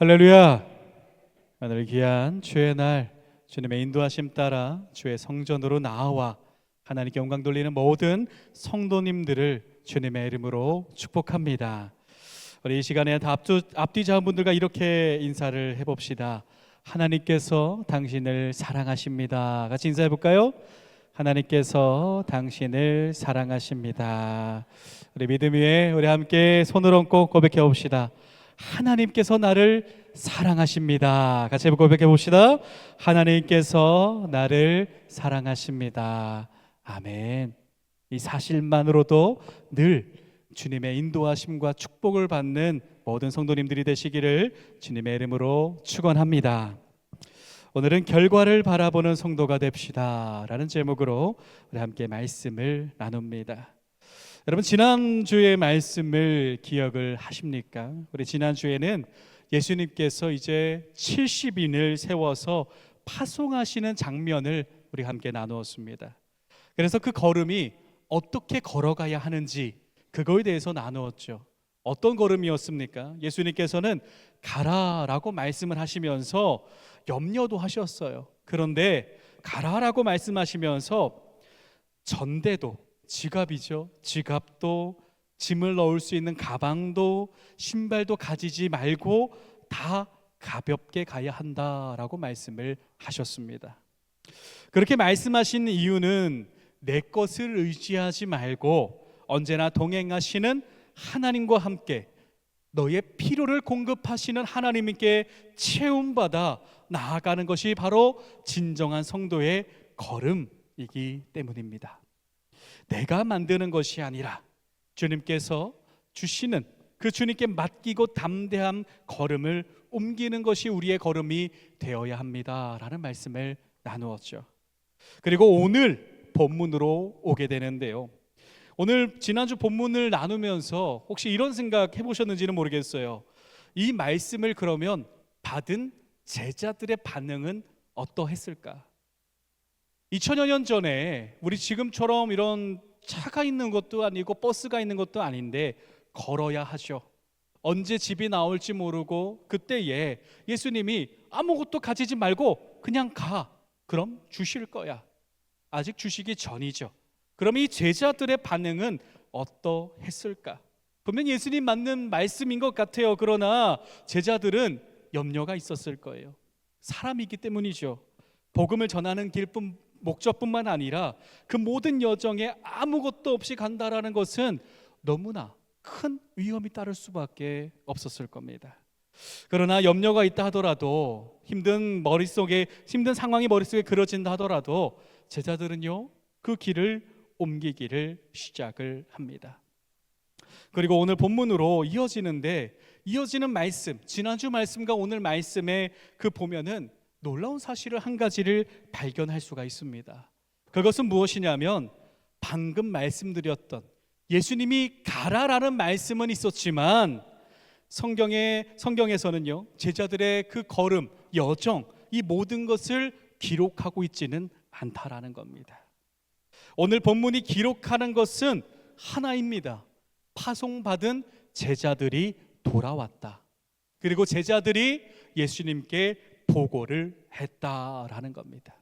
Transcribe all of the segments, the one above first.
할렐루야. 오늘 귀한 주의 날, 주님의 인도하심 따라 주의 성전으로 나와 하나님께 영광 돌리는 모든 성도님들을 주님의 이름으로 축복합니다. 우리 이 시간에 다 앞뒤 자분들과 이렇게 인사를 해봅시다. 하나님께서 당신을 사랑하십니다. 같이 인사해 볼까요? 하나님께서 당신을 사랑하십니다. 우리 믿음 위에 우리 함께 손을 얹고 고백해 봅시다. 하나님께서 나를 사랑하십니다. 같이 고백해 봅시다. 하나님께서 나를 사랑하십니다. 아멘. 이 사실만으로도 늘 주님의 인도하심과 축복을 받는 모든 성도님들이 되시기를 주님의 이름으로 축원합니다. 오늘은 결과를 바라보는 성도가 됩시다 라는 제목으로 우리 함께 말씀을 나눕니다. 여러분, 지난주의 말씀을 기억을 하십니까? 우리 지난주에는 예수님께서 이제 70인을 세워서 파송하시는 장면을 우리 함께 나누었습니다. 그래서 그 걸음이 어떻게 걸어가야 하는지 그거에 대해서 나누었죠. 어떤 걸음이었습니까? 예수님께서는 가라라고 말씀을 하시면서 염려도 하셨어요. 그런데 가라라고 말씀하시면서 전대도, 지갑이죠. 지갑도, 짐을 넣을 수 있는 가방도, 신발도 가지지 말고 다 가볍게 가야 한다라고 말씀을 하셨습니다. 그렇게 말씀하신 이유는 내 것을 의지하지 말고 언제나 동행하시는 하나님과 함께 너의 필요를 공급하시는 하나님께 채움받아 나아가는 것이 바로 진정한 성도의 걸음이기 때문입니다. 내가 만드는 것이 아니라 주님께서 주시는 그 주님께 맡기고 담대한 걸음을 옮기는 것이 우리의 걸음이 되어야 합니다 라는 말씀을 나누었죠. 그리고 오늘 본문으로 오게 되는데요, 오늘 지난주 본문을 나누면서 혹시 이런 생각 해보셨는지는 모르겠어요. 이 말씀을 그러면 받은 제자들의 반응은 어떠했을까? 2000여 년 전에 우리 지금처럼 이런 차가 있는 것도 아니고 버스가 있는 것도 아닌데 걸어야 하죠. 언제 집이 나올지 모르고 그때에 예수님이 아무것도 가지지 말고 그냥 가. 그럼 주실 거야. 아직 주시기 전이죠. 그럼 이 제자들의 반응은 어떠했을까? 분명 예수님 맞는 말씀인 것 같아요. 그러나 제자들은 염려가 있었을 거예요. 사람이기 때문이죠. 복음을 전하는 길뿐 목적뿐만 아니라 그 모든 여정에 아무것도 없이 간다라는 것은 너무나 큰 위험이 따를 수밖에 없었을 겁니다. 그러나 염려가 있다 하더라도 힘든 상황이 머릿속에 그려진다 하더라도 제자들은요, 그 길을 옮기기를 시작을 합니다. 그리고 오늘 본문으로 이어지는 말씀, 지난주 말씀과 오늘 말씀에 보면은 놀라운 사실을 한 가지를 발견할 수가 있습니다. 그것은 무엇이냐면 방금 말씀드렸던 예수님이 가라라는 말씀은 있었지만 성경에서는요, 제자들의 그 걸음, 여정, 이 모든 것을 기록하고 있지는 않다라는 겁니다. 오늘 본문이 기록하는 것은 하나입니다. 파송받은 제자들이 돌아왔다. 그리고 제자들이 예수님께 보고를 했다라는 겁니다.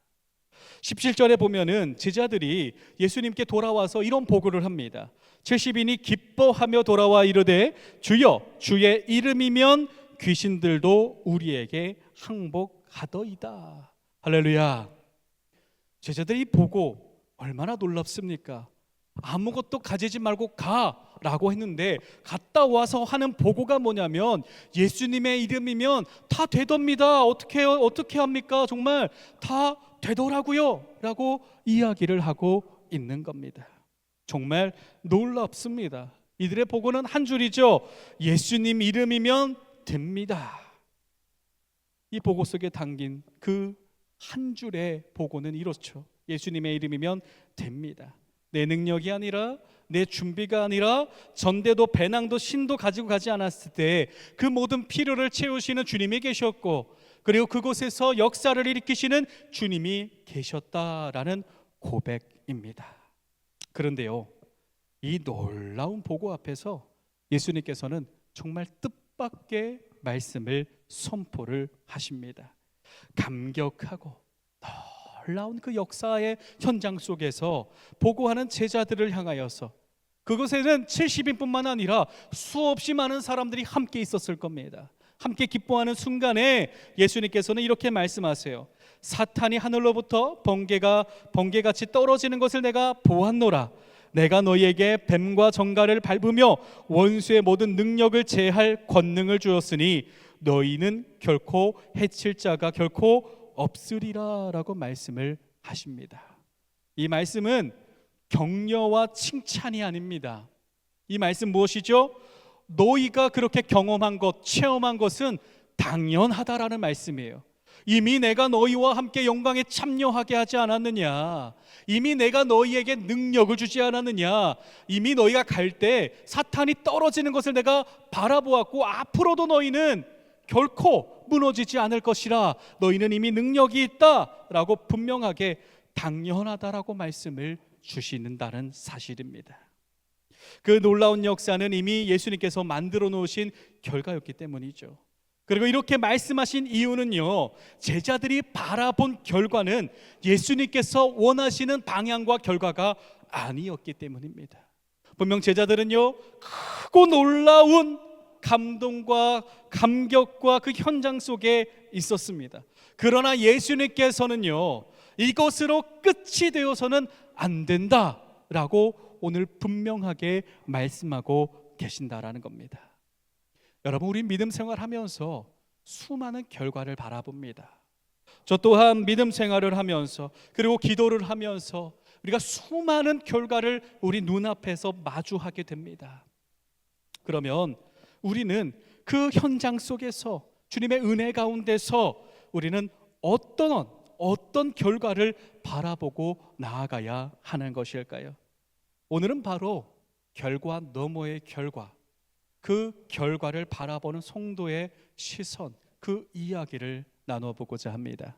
17절에 보면은 제자들이 예수님께 돌아와서 이런 보고를 합니다. 70인이 기뻐하며 돌아와 이르되 주여, 주의 이름이면 귀신들도 우리에게 항복하더이다. 할렐루야. 제자들이 보고 얼마나 놀랍습니까? 아무것도 가지지 말고 가라고 했는데 갔다 와서 하는 보고가 뭐냐면 예수님의 이름이면 다 되답니다. 어떻게 합니까? 정말 다 되더라고요 라고 이야기를 하고 있는 겁니다. 정말 놀랍습니다. 이들의 보고는 한 줄이죠. 예수님 이름이면 됩니다. 이 보고 속에 담긴 그 한 줄의 보고는 이렇죠. 예수님의 이름이면 됩니다. 내 능력이 아니라, 내 준비가 아니라, 전대도 배낭도 신도 가지고 가지 않았을 때 그 모든 필요를 채우시는 주님이 계셨고, 그리고 그곳에서 역사를 일으키시는 주님이 계셨다라는 고백입니다. 그런데요, 이 놀라운 보고 앞에서 예수님께서는 정말 뜻밖의 말씀을 선포를 하십니다. 감격하고 놀라운 그 역사의 현장 속에서 보고하는 제자들을 향하여서, 그곳에는 70인뿐만 아니라 수없이 많은 사람들이 함께 있었을 겁니다. 함께 기뻐하는 순간에 예수님께서는 이렇게 말씀하세요. 사탄이 하늘로부터 번개같이 떨어지는 것을 내가 보았노라. 내가 너희에게 뱀과 정갈을 밟으며 원수의 모든 능력을 제할 권능을 주었으니 너희는 결코 해칠 자가 결코 없으리라 라고 말씀을 하십니다. 이 말씀은 격려와 칭찬이 아닙니다. 이 말씀 무엇이죠? 너희가 그렇게 경험한 것, 체험한 것은 당연하다라는 말씀이에요. 이미 내가 너희와 함께 영광에 참여하게 하지 않았느냐? 이미 내가 너희에게 능력을 주지 않았느냐? 이미 너희가 갈 때 사탄이 떨어지는 것을 내가 바라보았고, 앞으로도 너희는 결코 무너지지 않을 것이라, 너희는 이미 능력이 있다라고 분명하게 당연하다라고 말씀을 주시는다는 사실입니다. 그 놀라운 역사는 이미 예수님께서 만들어 놓으신 결과였기 때문이죠. 그리고 이렇게 말씀하신 이유는요, 제자들이 바라본 결과는 예수님께서 원하시는 방향과 결과가 아니었기 때문입니다. 분명 제자들은요, 크고 놀라운 감동과 감격과 그 현장 속에 있었습니다. 그러나 예수님께서는요, 이것으로 끝이 되어서는 안 된다라고 오늘 분명하게 말씀하고 계신다라는 겁니다. 여러분, 우리 믿음 생활하면서 수많은 결과를 바라봅니다. 저 또한 믿음 생활을 하면서, 그리고 기도를 하면서 우리가 수많은 결과를 우리 눈앞에서 마주하게 됩니다. 그러면 우리는 그 현장 속에서, 주님의 은혜 가운데서 우리는 어떤 결과를 바라보고 나아가야 하는 것일까요? 오늘은 바로 결과 너머의 결과, 그 결과를 바라보는 성도의 시선, 그 이야기를 나눠보고자 합니다.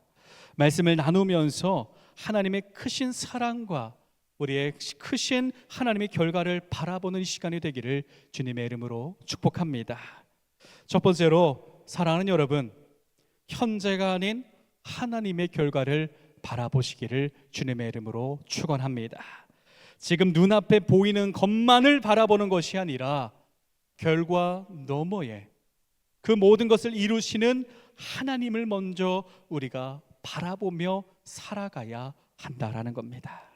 말씀을 나누면서 하나님의 크신 사랑과 우리의 크신 하나님의 결과를 바라보는 시간이 되기를 주님의 이름으로 축복합니다. 첫 번째로, 사랑하는 여러분, 현재가 아닌 하나님의 결과를 바라보시기를 주님의 이름으로 축원합니다. 지금 눈앞에 보이는 것만을 바라보는 것이 아니라 결과 너머에 그 모든 것을 이루시는 하나님을 먼저 우리가 바라보며 살아가야 한다라는 겁니다.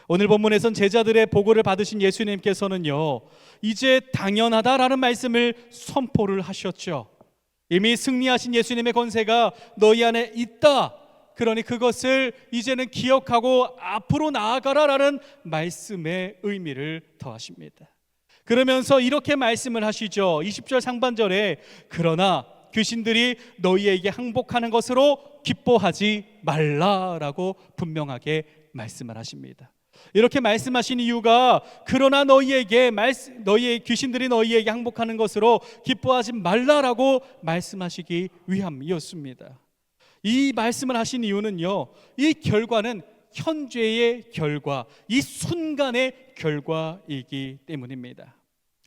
오늘 본문에선 제자들의 보고를 받으신 예수님께서는요, 이제 당연하다라는 말씀을 선포를 하셨죠. 이미 승리하신 예수님의 권세가 너희 안에 있다. 그러니 그것을 이제는 기억하고 앞으로 나아가라라는 말씀의 의미를 더하십니다. 그러면서 이렇게 말씀을 하시죠. 20절 상반절에, 그러나 귀신들이 너희에게 항복하는 것으로 기뻐하지 말라라고 분명하게 말씀을 하십니다. 이렇게 말씀하신 이유가, 그러나 너희의 귀신들이 너희에게 항복하는 것으로 기뻐하지 말라라고 말씀하시기 위함이었습니다. 이 말씀을 하신 이유는요, 이 결과는 현재의 결과, 이 순간의 결과이기 때문입니다.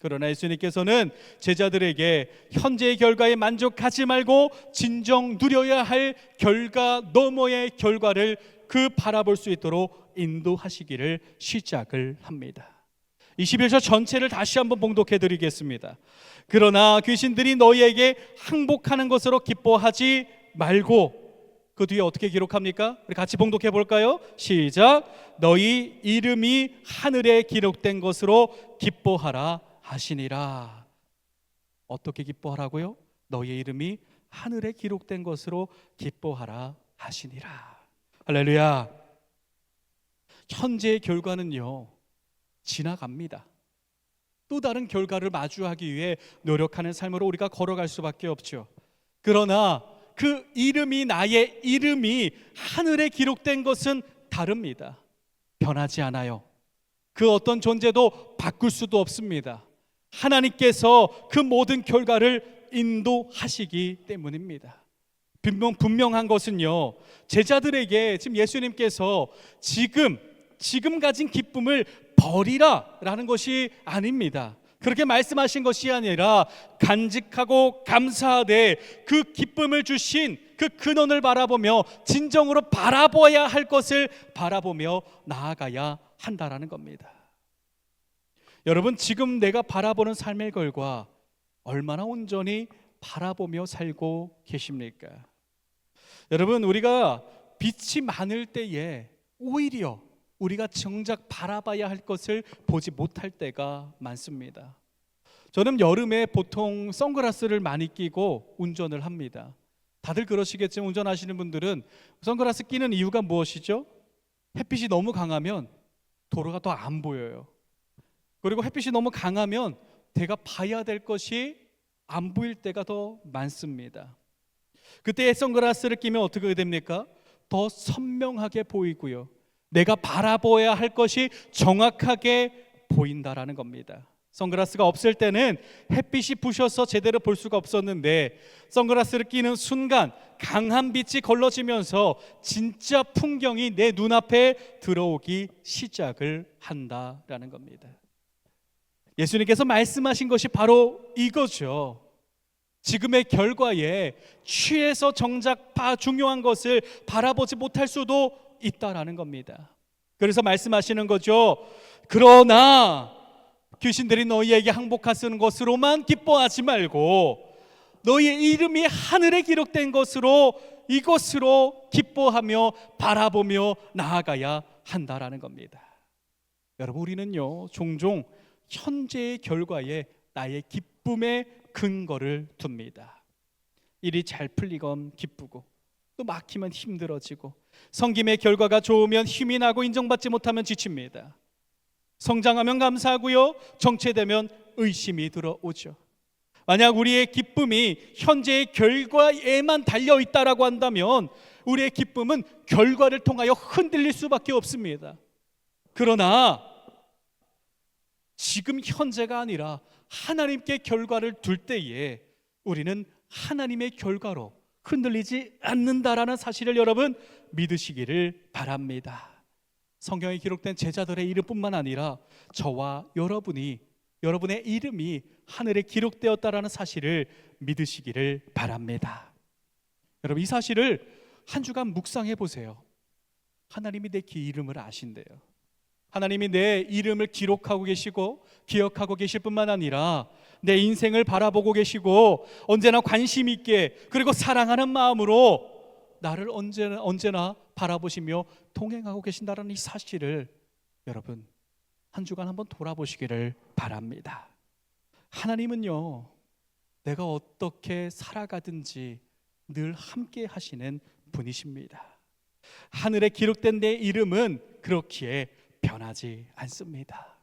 그러나 예수님께서는 제자들에게 현재의 결과에 만족하지 말고 진정 누려야 할 결과 너머의 결과를 그 바라볼 수 있도록 인도하시기를 시작을 합니다. 21절 전체를 다시 한번 봉독해 드리겠습니다. 그러나 귀신들이 너희에게 항복하는 것으로 기뻐하지 말고, 그 뒤에 어떻게 기록합니까? 우리 같이 봉독해 볼까요? 시작. 너희 이름이 하늘에 기록된 것으로 기뻐하라 하시니라. 어떻게 기뻐하라고요? 너희 이름이 하늘에 기록된 것으로 기뻐하라 하시니라. 할렐루야. 현재의 결과는요, 지나갑니다. 또 다른 결과를 마주하기 위해 노력하는 삶으로 우리가 걸어갈 수밖에 없죠. 그러나 그 이름이, 나의 이름이 하늘에 기록된 것은 다릅니다. 변하지 않아요. 그 어떤 존재도 바꿀 수도 없습니다. 하나님께서 그 모든 결과를 인도하시기 때문입니다. 분명한 것은요, 제자들에게 지금 예수님께서 지금 가진 기쁨을 버리라 라는 것이 아닙니다. 그렇게 말씀하신 것이 아니라 간직하고 감사하되 그 기쁨을 주신 그 근원을 바라보며 진정으로 바라보아야 할 것을 바라보며 나아가야 한다라는 겁니다. 여러분, 지금 내가 바라보는 삶의 결과 얼마나 온전히 바라보며 살고 계십니까? 여러분, 우리가 빛이 많을 때에 오히려 우리가 정작 바라봐야 할 것을 보지 못할 때가 많습니다. 저는 여름에 보통 선글라스를 많이 끼고 운전을 합니다. 다들 그러시겠지만 운전하시는 분들은 선글라스 끼는 이유가 무엇이죠? 햇빛이 너무 강하면 도로가 더 안 보여요. 그리고 햇빛이 너무 강하면 내가 봐야 될 것이 안 보일 때가 더 많습니다. 그때 선글라스를 끼면 어떻게 됩니까? 더 선명하게 보이고요, 내가 바라보아야 할 것이 정확하게 보인다라는 겁니다. 선글라스가 없을 때는 햇빛이 부셔서 제대로 볼 수가 없었는데 선글라스를 끼는 순간 강한 빛이 걸러지면서 진짜 풍경이 내 눈앞에 들어오기 시작을 한다라는 겁니다. 예수님께서 말씀하신 것이 바로 이거죠. 지금의 결과에 취해서 정작 중요한 것을 바라보지 못할 수도 있다라는 겁니다. 그래서 말씀하시는 거죠. 그러나 귀신들이 너희에게 항복하시는 것으로만 기뻐하지 말고 너희의 이름이 하늘에 기록된 것으로 이것으로 기뻐하며 바라보며 나아가야 한다라는 겁니다. 여러분, 우리는요 종종 현재의 결과에 나의 기쁨의 근거를 둡니다. 일이 잘 풀리건 기쁘고 또 막히면 힘들어지고 섬김의 결과가 좋으면 힘이 나고 인정받지 못하면 지칩니다. 성장하면 감사하고요, 정체되면 의심이 들어오죠. 만약 우리의 기쁨이 현재의 결과에만 달려있다라고 한다면 우리의 기쁨은 결과를 통하여 흔들릴 수밖에 없습니다. 그러나 지금 현재가 아니라 하나님께 결과를 둘 때에 우리는 하나님의 결과로 흔들리지 않는다라는 사실을 여러분 믿으시기를 바랍니다. 성경에 기록된 제자들의 이름뿐만 아니라 저와 여러분의 이름이 하늘에 기록되었다라는 사실을 믿으시기를 바랍니다. 여러분, 이 사실을 한 주간 묵상해 보세요. 하나님이 내 이름을 아신대요. 하나님이 내 이름을 기록하고 계시고 기억하고 계실 뿐만 아니라 내 인생을 바라보고 계시고 언제나 관심 있게 그리고 사랑하는 마음으로 나를 언제나 바라보시며 동행하고 계신다는 이 사실을 여러분 한 주간 한번 돌아보시기를 바랍니다. 하나님은요, 내가 어떻게 살아가든지 늘 함께 하시는 분이십니다. 하늘에 기록된 내 이름은 그렇기에 변하지 않습니다.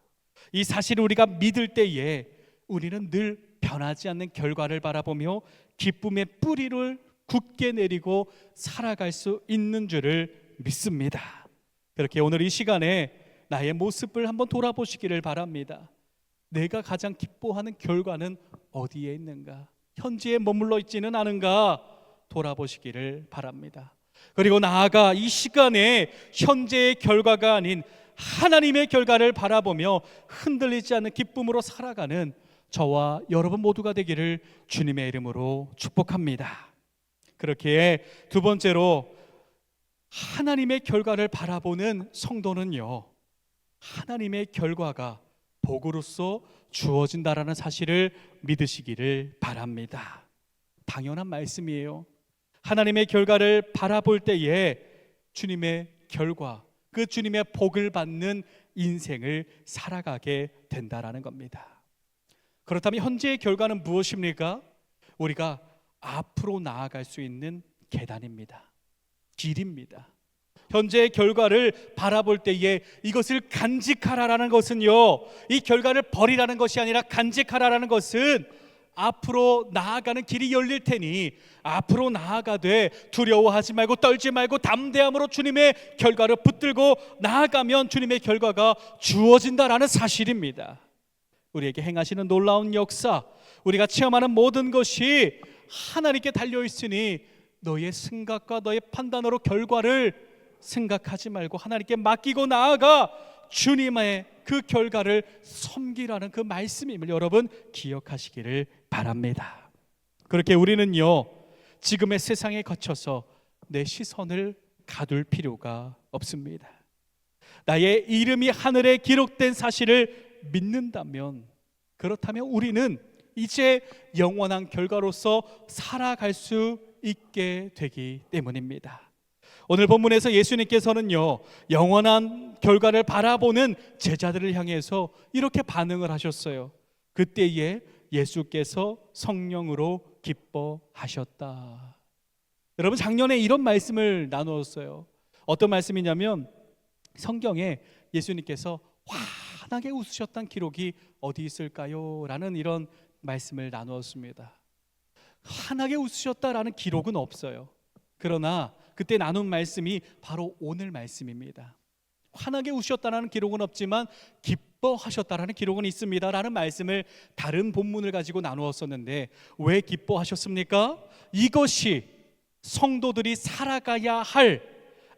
이 사실을 우리가 믿을 때에 우리는 늘 변하지 않는 결과를 바라보며 기쁨의 뿌리를 굳게 내리고 살아갈 수 있는 줄을 믿습니다. 그렇게 오늘 이 시간에 나의 모습을 한번 돌아보시기를 바랍니다. 내가 가장 기뻐하는 결과는 어디에 있는가? 현재에 머물러 있지는 않은가? 돌아보시기를 바랍니다. 그리고 나아가 이 시간에 현재의 결과가 아닌 하나님의 결과를 바라보며 흔들리지 않는 기쁨으로 살아가는 저와 여러분 모두가 되기를 주님의 이름으로 축복합니다. 그렇게 두 번째로 하나님의 결과를 바라보는 성도는요, 하나님의 결과가 복으로서 주어진다라는 사실을 믿으시기를 바랍니다. 당연한 말씀이에요. 하나님의 결과를 바라볼 때에 주님의 결과, 그 주님의 복을 받는 인생을 살아가게 된다라는 겁니다. 그렇다면 현재의 결과는 무엇입니까? 우리가 앞으로 나아갈 수 있는 계단입니다. 길입니다. 현재의 결과를 바라볼 때에 이것을 간직하라라는 것은요, 이 결과를 버리라는 것이 아니라 간직하라라는 것은 앞으로 나아가는 길이 열릴 테니 앞으로 나아가되 두려워하지 말고 떨지 말고 담대함으로 주님의 결과를 붙들고 나아가면 주님의 결과가 주어진다라는 사실입니다. 우리에게 행하시는 놀라운 역사, 우리가 체험하는 모든 것이 하나님께 달려있으니 너의 생각과 너의 판단으로 결과를 생각하지 말고 하나님께 맡기고 나아가 주님의 그 결과를 섬기라는 그 말씀임을 여러분 기억하시기를 바랍니다. 그렇게 우리는요, 지금의 세상에 거쳐서 내 시선을 가둘 필요가 없습니다. 나의 이름이 하늘에 기록된 사실을 믿는다면, 그렇다면 우리는 이제 영원한 결과로서 살아갈 수 있게 되기 때문입니다. 오늘 본문에서 예수님께서는요, 영원한 결과를 바라보는 제자들을 향해서 이렇게 반응을 하셨어요. 그때에 예수께서 성령으로 기뻐하셨다. 여러분, 작년에 이런 말씀을 나누었어요. 어떤 말씀이냐면, 성경에 예수님께서 환하게 웃으셨다는 기록이 어디 있을까요? 라는 이런 말씀을 나누었습니다. 환하게 웃으셨다라는 기록은 없어요. 그러나 그때 나눈 말씀이 바로 오늘 말씀입니다. 환하게 웃으셨다라는 기록은 없지만 기뻐하셨다라는 기록은 있습니다 라는 말씀을 다른 본문을 가지고 나누었었는데, 왜 기뻐하셨습니까? 이것이 성도들이 살아가야 할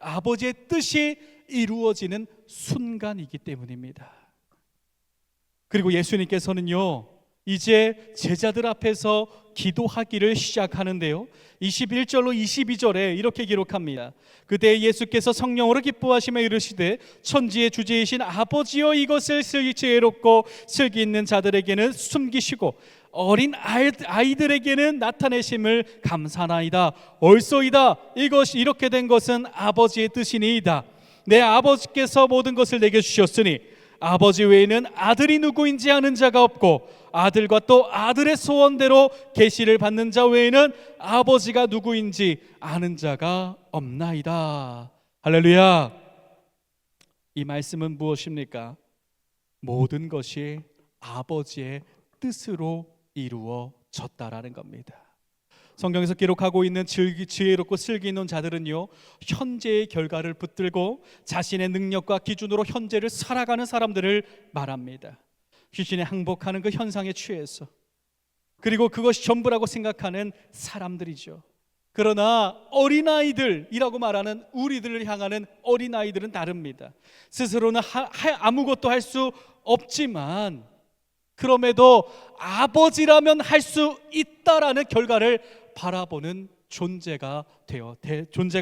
아버지의 뜻이 이루어지는 순간이기 때문입니다. 그리고 예수님께서는요, 이제 제자들 앞에서 기도하기를 시작하는데요, 21절로 22절에 이렇게 기록합니다. 그때 예수께서 성령으로 기뻐하시며 이르시되 천지의 주제이신 아버지여, 이것을 지혜롭고 슬기 있는 자들에게는 숨기시고 어린 아이들에게는 나타내심을 감사나이다. 옳소이다. 이것이 이렇게 된 것은 아버지의 뜻이니이다. 내 아버지께서 모든 것을 내게 주셨으니 아버지 외에는 아들이 누구인지 아는 자가 없고 아들과 또 아들의 소원대로 계시를 받는 자 외에는 아버지가 누구인지 아는 자가 없나이다. 할렐루야. 이 말씀은 무엇입니까? 모든 것이 아버지의 뜻으로 이루어졌다라는 겁니다. 성경에서 기록하고 있는 지혜롭고 슬기 있는 자들은요, 현재의 결과를 붙들고 자신의 능력과 기준으로 현재를 살아가는 사람들을 말합니다. 귀신에 항복하는 그 현상에 취해서, 그리고 그것이 전부라고 생각하는 사람들이죠. 그러나 어린아이들이라고 말하는 우리들을 향하는 어린아이들은 다릅니다. 스스로는 아무것도 할 수 없지만 그럼에도 아버지라면 할 수 있다라는 결과를 바라보는 존재가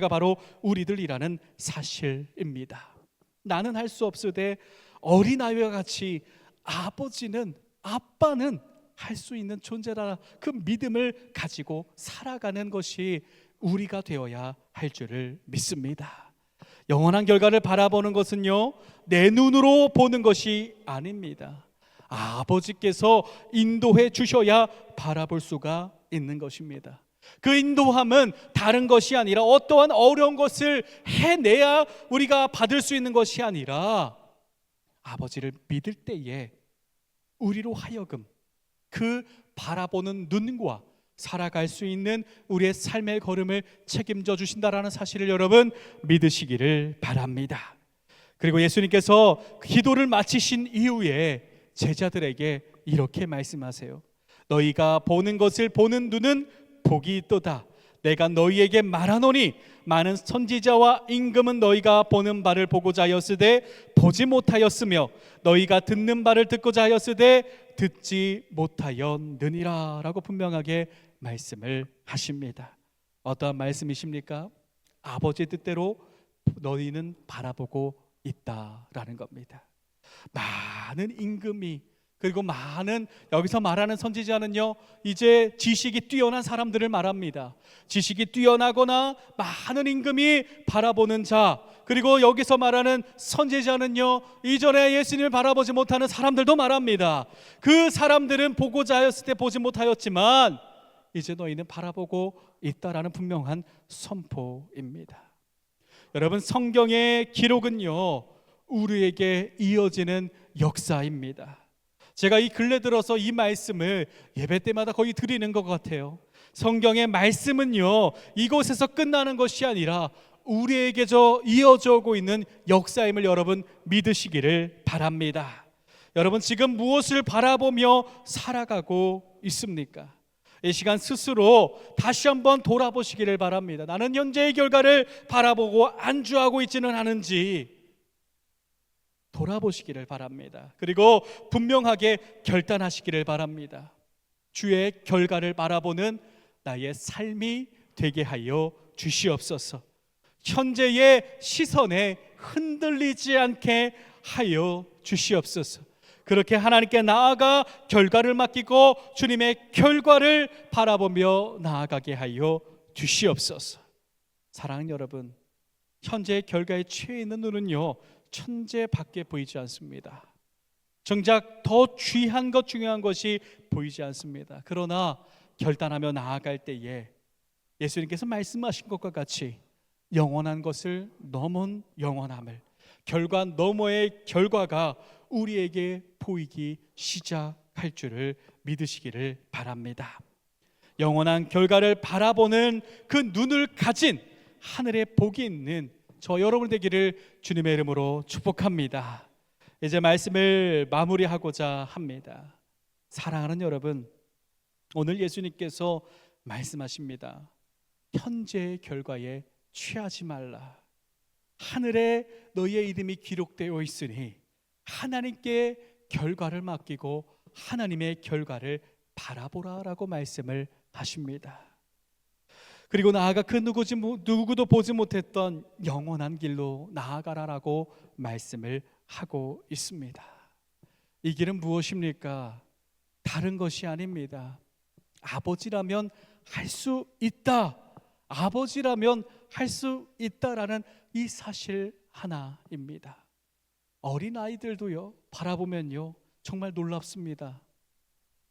바로 우리들이라는 사실입니다. 나는 할 수 없으되 어린아이와 같이 아빠는 할 수 있는 존재라, 그 믿음을 가지고 살아가는 것이 우리가 되어야 할 줄을 믿습니다. 영원한 결과를 바라보는 것은요, 내 눈으로 보는 것이 아닙니다. 아버지께서 인도해 주셔야 바라볼 수가 있는 것입니다. 그 인도함은 다른 것이 아니라 어떠한 어려운 것을 해내야 우리가 받을 수 있는 것이 아니라 아버지를 믿을 때에 우리로 하여금 그 바라보는 눈과 살아갈 수 있는 우리의 삶의 걸음을 책임져 주신다라는 사실을 여러분 믿으시기를 바랍니다. 그리고 예수님께서 기도를 마치신 이후에 제자들에게 이렇게 말씀하세요. 너희가 보는 것을 보는 눈은 복이 있도다. 내가 너희에게 말하노니 많은 선지자와 임금은 너희가 보는 바를 보고자 하였으되 보지 못하였으며 너희가 듣는 바를 듣고자 하였으되 듣지 못하였느니라 라고 분명하게 말씀을 하십니다. 어떠한 말씀이십니까? 아버지의 뜻대로 너희는 바라보고 있다라는 겁니다. 많은 임금이, 그리고 많은, 여기서 말하는 선지자는요, 이제 지식이 뛰어난 사람들을 말합니다. 지식이 뛰어나거나 많은 임금이 바라보는 자, 그리고 여기서 말하는 선지자는요, 이전에 예수님을 바라보지 못하는 사람들도 말합니다. 그 사람들은 보고자 하였을 때 보지 못하였지만 이제 너희는 바라보고 있다라는 분명한 선포입니다. 여러분, 성경의 기록은요, 우리에게 이어지는 역사입니다. 제가 이 근래 들어서 이 말씀을 예배 때마다 거의 드리는 것 같아요. 성경의 말씀은요, 이곳에서 끝나는 것이 아니라 우리에게 이어져 오고 있는 역사임을 여러분 믿으시기를 바랍니다. 여러분, 지금 무엇을 바라보며 살아가고 있습니까? 이 시간 스스로 다시 한번 돌아보시기를 바랍니다. 나는 현재의 결과를 바라보고 안주하고 있지는 않은지, 돌아보시기를 바랍니다. 그리고 분명하게 결단하시기를 바랍니다. 주의 결과를 바라보는 나의 삶이 되게 하여 주시옵소서. 현재의 시선에 흔들리지 않게 하여 주시옵소서. 그렇게 하나님께 나아가 결과를 맡기고 주님의 결과를 바라보며 나아가게 하여 주시옵소서. 사랑하는 여러분, 현재의 결과에 취해 있는 눈은요, 천재밖에 보이지 않습니다. 정작 더 중요한 것이 보이지 않습니다. 그러나 결단하며 나아갈 때에 예수님께서 말씀하신 것과 같이 영원한 것을 넘은 영원함을, 결과 너머의 결과가 우리에게 보이기 시작할 줄을 믿으시기를 바랍니다. 영원한 결과를 바라보는 그 눈을 가진 하늘에 복이 있는 저 여러분 되기를 주님의 이름으로 축복합니다. 이제 말씀을 마무리하고자 합니다. 사랑하는 여러분, 오늘 예수님께서 말씀하십니다. 현재의 결과에 취하지 말라. 하늘에 너희의 이름이 기록되어 있으니 하나님께 결과를 맡기고 하나님의 결과를 바라보라라고 말씀을 하십니다. 그리고 나아가 그 누구도 보지 못했던 영원한 길로 나아가라라고 말씀을 하고 있습니다. 이 길은 무엇입니까? 다른 것이 아닙니다. 아버지라면 할 수 있다, 아버지라면 할 수 있다라는 이 사실 하나입니다. 어린아이들도요, 바라보면요 정말 놀랍습니다.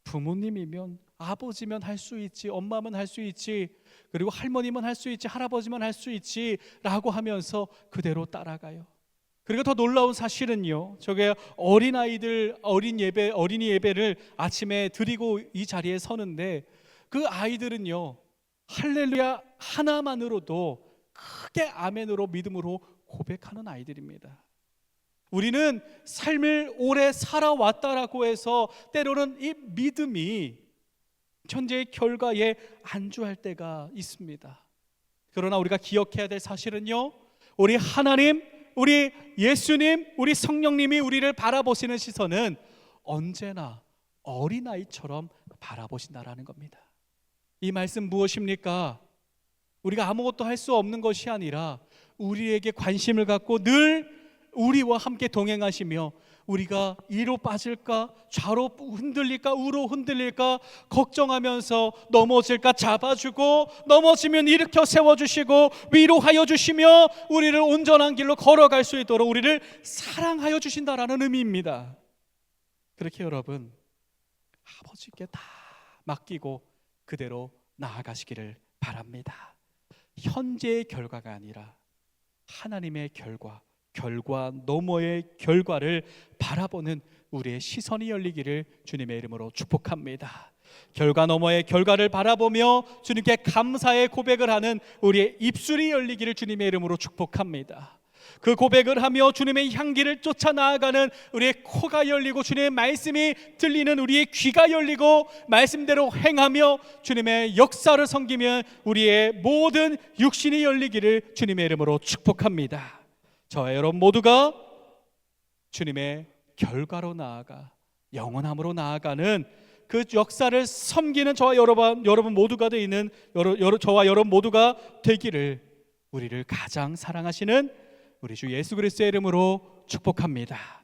부모님이면, 아버지면 할 수 있지, 엄마면 할 수 있지, 그리고 할머니면 할 수 있지, 할아버지면 할 수 있지 라고 하면서 그대로 따라가요. 그리고 더 놀라운 사실은요, 저게 어린이 예배를 아침에 드리고 이 자리에 서는데 그 아이들은요, 할렐루야 하나만으로도 크게 아멘으로 믿음으로 고백하는 아이들입니다. 우리는 삶을 오래 살아왔다라고 해서 때로는 이 믿음이 현재의 결과에 안주할 때가 있습니다. 그러나 우리가 기억해야 될 사실은요, 우리 하나님, 우리 예수님, 우리 성령님이 우리를 바라보시는 시선은 언제나 어린아이처럼 바라보신다라는 겁니다. 이 말씀 무엇입니까? 우리가 아무것도 할 수 없는 것이 아니라 우리에게 관심을 갖고 늘 우리와 함께 동행하시며 우리가 이로 빠질까, 좌로 흔들릴까, 우로 흔들릴까 걱정하면서 넘어질까 잡아주고, 넘어지면 일으켜 세워주시고 위로하여 주시며 우리를 온전한 길로 걸어갈 수 있도록 우리를 사랑하여 주신다라는 의미입니다. 그렇게 여러분, 아버지께 다 맡기고 그대로 나아가시기를 바랍니다. 현재의 결과가 아니라 하나님의 결과 너머의 결과를 바라보는 우리의 시선이 열리기를 주님의 이름으로 축복합니다. 결과 너머의 결과를 바라보며 주님께 감사의 고백을 하는 우리의 입술이 열리기를 주님의 이름으로 축복합니다. 그 고백을 하며 주님의 향기를 쫓아 나아가는 우리의 코가 열리고 주님의 말씀이 들리는 우리의 귀가 열리고 말씀대로 행하며 주님의 역사를 섬기면 우리의 모든 육신이 열리기를 주님의 이름으로 축복합니다. 저와 여러분 모두가 주님의 결과로 나아가 영원함으로 나아가는 그 역사를 섬기는 저와 여러분 모두가 되는 저와 여러분 모두가 되기를 우리를 가장 사랑하시는 우리 주 예수 그리스도의 이름으로 축복합니다.